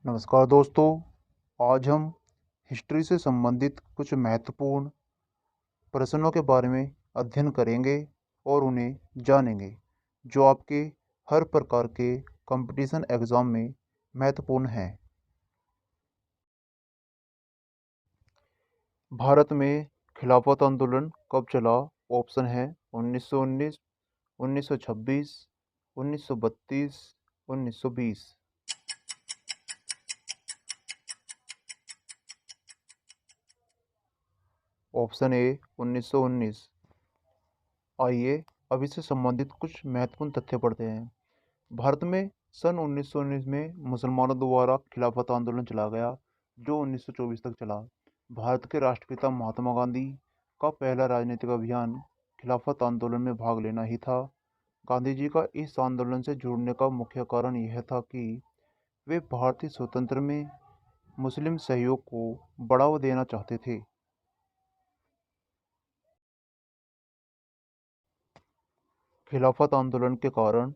नमस्कार दोस्तों। आज हम हिस्ट्री से संबंधित कुछ महत्वपूर्ण प्रश्नों के बारे में अध्ययन करेंगे और उन्हें जानेंगे, जो आपके हर प्रकार के कंपटीशन एग्ज़ाम में महत्वपूर्ण हैं। भारत में खिलाफत आंदोलन कब चला? ऑप्शन है 1919, 1926, 1932, 1920। Option A 1919। आइए अब इससे संबंधित कुछ महत्वपूर्ण तथ्य पढ़ते हैं। भारत में सन 1919 में मुसलमानों द्वारा खिलाफत आंदोलन चला गया, जो 1924 तक चला। भारत के राष्ट्रपिता महात्मा गांधी का पहला राजनीतिक अभियान खिलाफत आंदोलन में भाग लेना ही था। गांधी जी का इस आंदोलन से जुड़ने का मुख्य कारण यह था कि वे भारतीय स्वतंत्र में मुस्लिम सहयोग को बढ़ावा देना चाहते थे। खिलाफत आंदोलन के कारण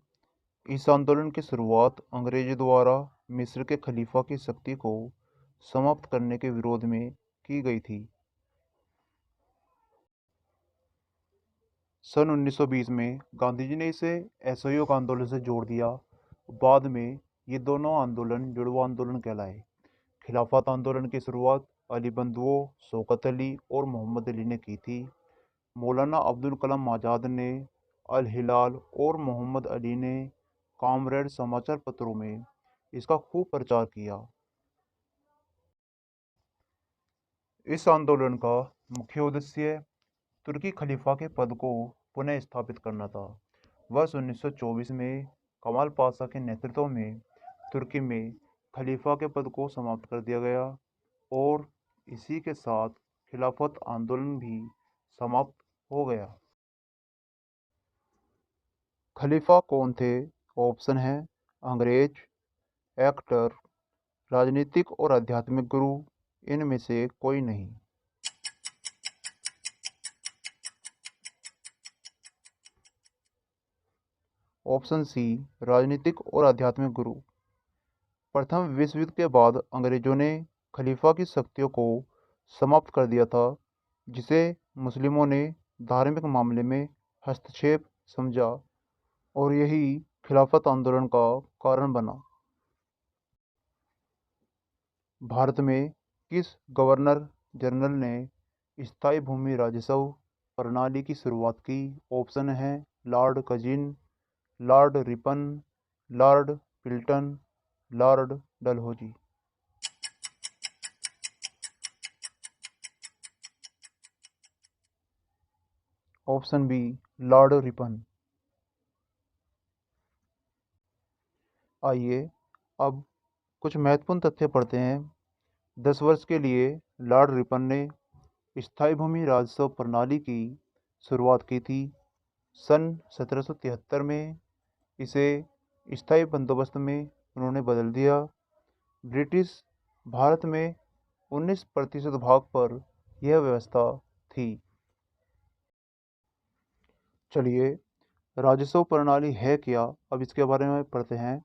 इस आंदोलन की शुरुआत अंग्रेजों द्वारा मिस्र के खलीफा की शक्ति को समाप्त करने के विरोध में की गई थी। सन 1920 में गांधी जी ने इसे असहयोग आंदोलन से जोड़ दिया। बाद में ये दोनों आंदोलन जुड़वा आंदोलन कहलाए। खिलाफत आंदोलन की शुरुआत अली बंधुओं, शौकत अली और मोहम्मद अली ने की थी। मौलाना अब्दुल कलाम आज़ाद ने, अल हिलाल और मोहम्मद अली ने कामरेड समाचार पत्रों में इसका खूब प्रचार किया। इस आंदोलन का मुख्य उद्देश्य तुर्की खलीफा के पद को पुनः स्थापित करना था। वर्ष 1924 में कमाल पाशा के नेतृत्व में तुर्की में खलीफा के पद को समाप्त कर दिया गया और इसी के साथ खिलाफत आंदोलन भी समाप्त हो गया। खलीफा कौन थे? ऑप्शन है अंग्रेज, एक्टर, राजनीतिक और आध्यात्मिक गुरु, इनमें से कोई नहीं। ऑप्शन सी राजनीतिक और आध्यात्मिक गुरु। प्रथम विश्व युद्ध के बाद अंग्रेजों ने खलीफा की शक्तियों को समाप्त कर दिया था, जिसे मुस्लिमों ने धार्मिक मामले में हस्तक्षेप समझा और यही खिलाफत आंदोलन का कारण बना। भारत में किस गवर्नर जनरल ने स्थायी भूमि राजस्व प्रणाली की शुरुआत की? ऑप्शन है Lord Curzon, Lord Ripon, Lord पिल्टन, Lord Dalhousie. Option B Lord Ripon. आइए अब कुछ महत्वपूर्ण तथ्य पढ़ते हैं। 10 वर्ष के लिए लॉर्ड रिपन ने स्थायी भूमि राजस्व प्रणाली की शुरुआत की थी। सन 1773 में इसे स्थायी बंदोबस्त में उन्होंने बदल दिया। ब्रिटिश भारत में 19% भाग पर यह व्यवस्था थी। चलिए राजस्व प्रणाली है क्या, अब इसके बारे में पढ़ते हैं।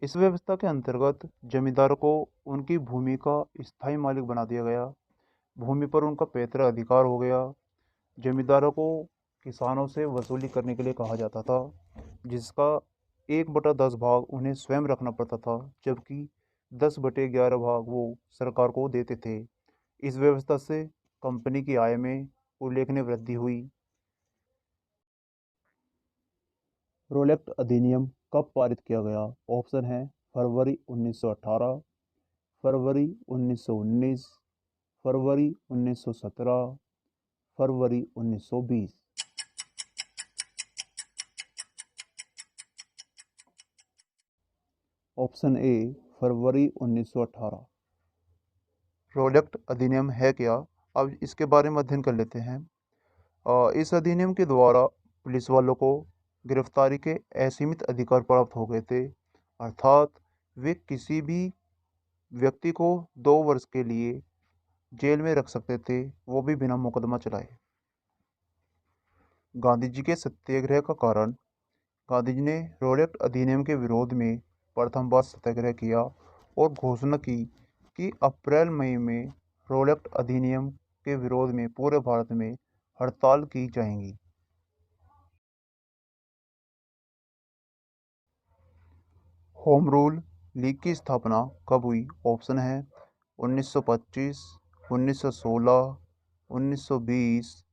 इस व्यवस्था के अंतर्गत जमींदारों को उनकी भूमि का स्थायी मालिक बना दिया गया। भूमि पर उनका पैतृक अधिकार हो गया। जमींदारों को किसानों से वसूली करने के लिए कहा जाता था, जिसका 1/10 भाग उन्हें स्वयं रखना पड़ता था, जबकि 10/11 भाग वो सरकार को देते थे। इस व्यवस्था से कंपनी की आय में उल्लेखनीय वृद्धि हुई। रोलेक्ट अधिनियम कब पारित किया गया? ऑप्शन है फरवरी 1918, फरवरी 1919, फरवरी 1917, फरवरी 1920। ऑप्शन ए फरवरी 1918। रोलेक्ट अधिनियम है क्या, अब इसके बारे में अध्ययन कर लेते हैं। इस अधिनियम के द्वारा पुलिस वालों को गिरफ्तारी के असीमित अधिकार प्राप्त हो गए थे, अर्थात वे किसी भी व्यक्ति को 2 वर्ष के लिए जेल में रख सकते थे, वो भी बिना मुकदमा चलाए। गांधी जी के सत्याग्रह का कारण। गांधी जी ने रोलेक्ट अधिनियम के विरोध में प्रथम बार सत्याग्रह किया और घोषणा की कि अप्रैल मई में रोल एक्ट अधिनियम के विरोध में पूरे भारत में हड़ताल की जाएंगी। होम रूल लीग की स्थापना कब हुई? ऑप्शन है 1925, 1916, 1920,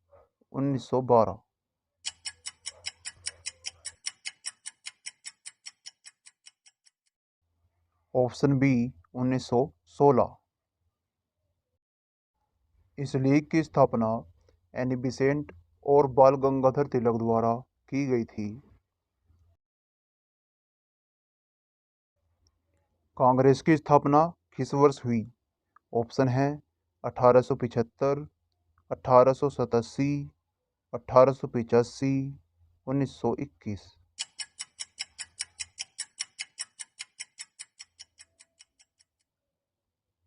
1912। Option B 1916। इस लीग की स्थापना एनी बेसेंट और बाल गंगाधर तिलक द्वारा की गई थी। कांग्रेस की स्थापना किस वर्ष हुई? ऑप्शन है 1875, 1887, 1885, 1921।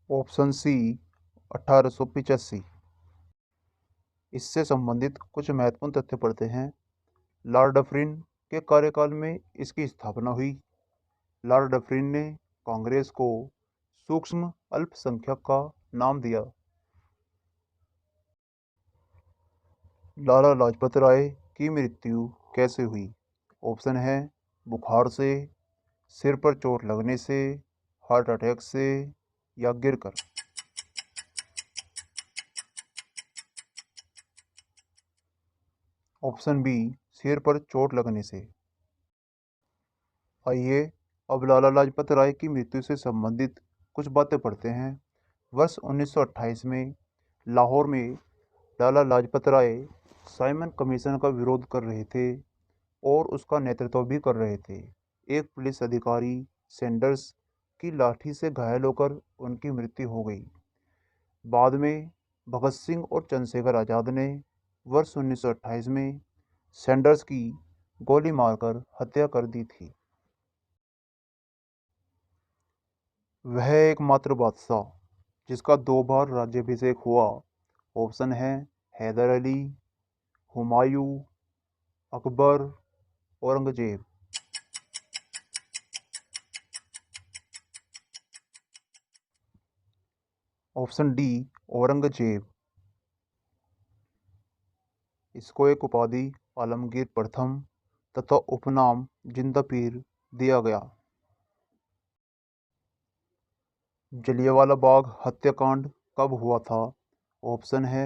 Option C 1885। इससे संबंधित कुछ महत्वपूर्ण तथ्य पढ़ते हैं। लॉर्ड डफरिन के कार्यकाल में इसकी स्थापना हुई। लॉर्ड डफरिन ने कांग्रेस को सूक्ष्म अल्पसंख्यक का नाम दिया। लाला लाजपत राय की मृत्यु कैसे हुई? ऑप्शन है बुखार से, सिर पर चोट लगने से, हार्ट अटैक से या गिरकर। ऑप्शन बी सिर पर चोट लगने से। आइए अब लाला लाजपत राय की मृत्यु से संबंधित कुछ बातें पढ़ते हैं। वर्ष 1928 में लाहौर में लाला लाजपत राय साइमन कमीशन का विरोध कर रहे थे और उसका नेतृत्व भी कर रहे थे। एक पुलिस अधिकारी सैंडर्स की लाठी से घायल होकर उनकी मृत्यु हो गई। बाद में भगत सिंह और चंद्रशेखर आज़ाद ने वर्ष 1928 में सैंडर्स की गोली मारकर हत्या कर दी थी। वह एकमात्र बादशाह जिसका 2 बार राज्याभिषेक हुआ। ऑप्शन है हैदर अली, हुमायूं, अकबर, औरंगजेब। Option D Aurangzeb. इसको एक उपाधि आलमगीर प्रथम तथा उपनाम जिंदा पीर दिया गया। जलियांवाला बाग हत्याकांड कब हुआ था? ऑप्शन है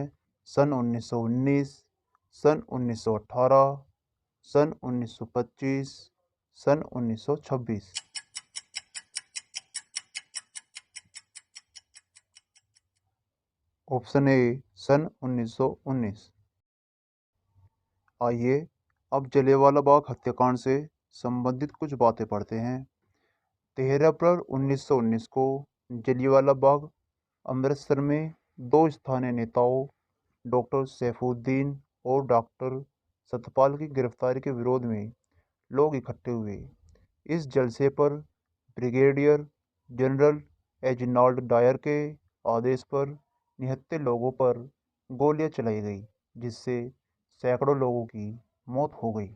सन 1919, सन 1918, सन 1925, सन 1926। ऑप्शन ए सन 1919। आइए अब जलियांवाला बाग हत्याकांड से संबंधित कुछ बातें पढ़ते हैं। 13 अप्रैल 1919 को जलियांवाला बाग अमृतसर में 2 स्थानीय नेताओं डॉक्टर सैफुद्दीन और डॉक्टर सतपाल की गिरफ्तारी के विरोध में लोग इकट्ठे हुए। इस जलसे पर ब्रिगेडियर जनरल एजनाल्ड डायर के आदेश पर निहत्थे लोगों पर गोलियां चलाई गई, जिससे सैकड़ों लोगों की मौत हो गई।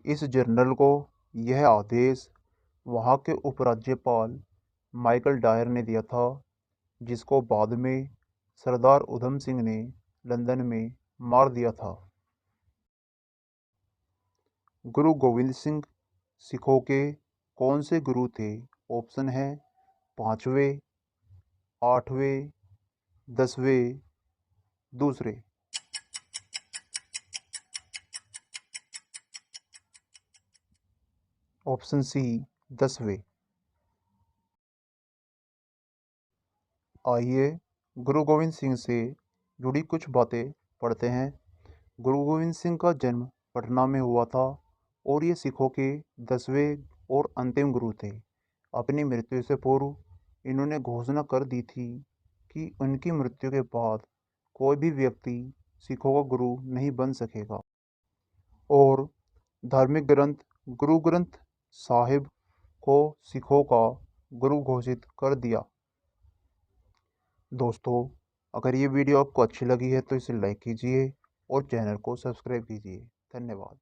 इस जनरल को यह आदेश वहाँ के उपराज्यपाल माइकल डायर ने दिया था, जिसको बाद में सरदार उधम सिंह ने लंदन में मार दिया था। गुरु गोविंद सिंह सिखों के कौन से गुरु थे? ऑप्शन है 5वें, 8वें, 10वें, दूसरे। ऑप्शन सी 10वें। आइए गुरु गोविंद सिंह से जुड़ी कुछ बातें पढ़ते हैं। गुरु गोविंद सिंह का जन्म पटना में हुआ था और ये सिखों के 10वें और अंतिम गुरु थे। अपनी मृत्यु से पूर्व इन्होंने घोषणा कर दी थी कि उनकी मृत्यु के बाद कोई भी व्यक्ति सिखों का गुरु नहीं बन सकेगा। और धार्मिक ग्रंथ गुरु ग्रंथ साहिब को सिखों का गुरु घोषित कर दिया। दोस्तों, अगर ये वीडियो आपको अच्छी लगी है तो इसे लाइक कीजिए और चैनल को सब्सक्राइब कीजिए। धन्यवाद।